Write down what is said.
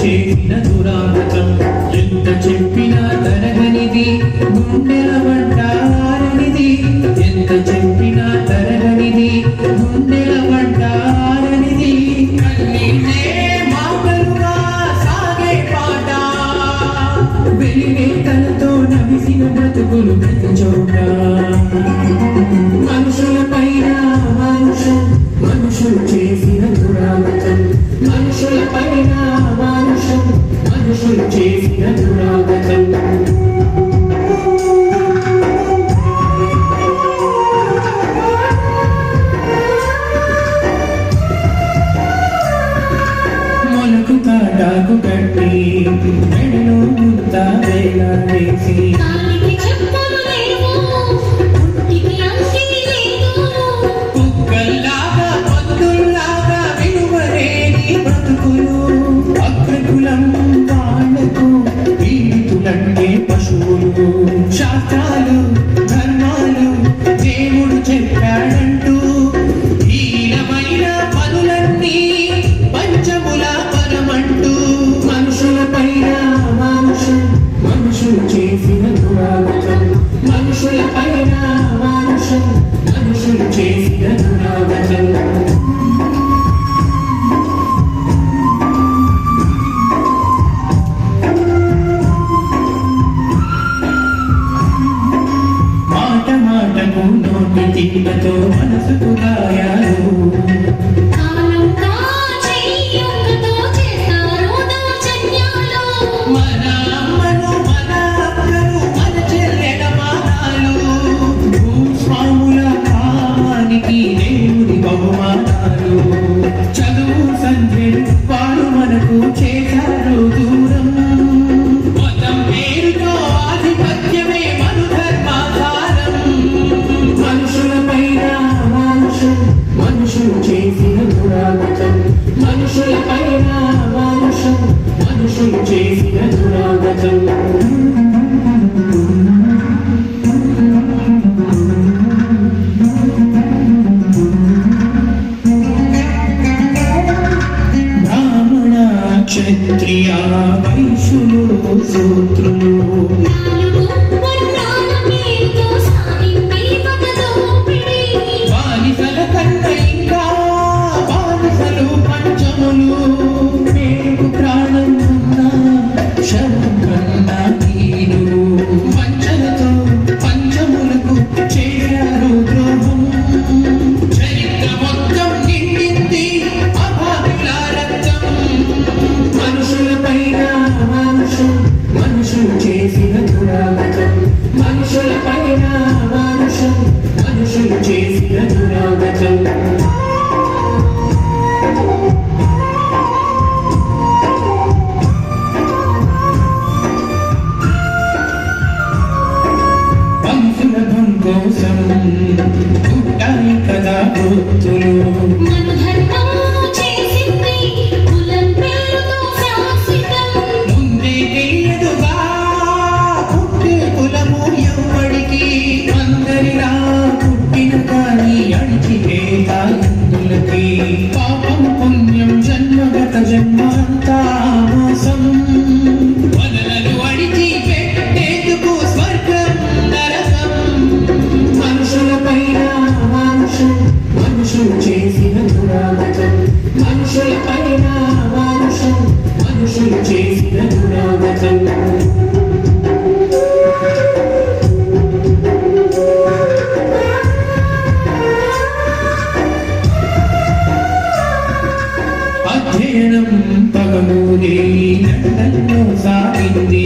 చేసిన దురాగతం ఎంత చెప్పినా తరగనిది గుండెల వంటారనిది ఎంత చెప్పినా తరగనిది గుండెల వంటారనిది కన్నీళ్ళే మాటలుగా సాగే పాట వెలిగే తలతో నవిసిన బ్రతుకులు ప్రతి చోట మనుషుల పైన మనుషులు చేసిన దురాగతం మనుషుల పైన మనుషులు చేసిన దురాగతం మొలకు తాటాకు కట్టి మెడలో ముద్ద వేలాడేసి పశువులు శాస్త్రాలు ధర్మాలు దేవుడు చెప్పాడంటూ హీనమైన పనులన్నీ పంచముల పరమంటూ మనుషుల పైన మనుషులు చేసిన దురాగతం మనుషుల పైన మనుషులు చేసిన దురాగతం తీలతో మనసుకు గాయాలు మన అమ్మను మన అక్కను మన చెల్లెల మానాలు భూస్వాముల కామానికి దేవుని బహుమానాలు చదువు సంధ్యలు వాడు మనకు చేశారు దూరం మతం పేరుతో ఆధిపత్యమే మను ధర్మాధారం మనుషులు చేసిన దురాగతం మనుషుల పైన మనుషులు చేసిన దురాగతం బ్రాహ్మణ క్షత్రియ వైశ్యులు శూద్రులు పేరుకు ప్రాణం ఉన్న శరణన్నా తీరు వంచనతో పంచములకు చేరారు ద్రోహం చరిత్ర మొత్తం నిండింది అభాగ్యుల రక్తం మనుషుల పైన మనుషులు చేసిన దురాగతం మనుషుల పైన మనుషులు చేసిన దురాగతం కోసం పుట్టాయి కదా వృత్తులు ముందే తెలియదుగా పుట్టే కులము ఎవ్వడికి అందరిలా పుట్టిన కానీ అడిచిపోతాయి పాపం పుణ్యం జన్మగత జన్మాంతా మోసం వదలను అడిచి పెట్టేందుకు స్వర్గం నరకం మనుషుల పైన మనుషులు చేసిన దురాగతం మనుషుల పైన మనుషులు చేసిన దురాగతం అధ్యయనం పగలూరే లండన్లో సాగింది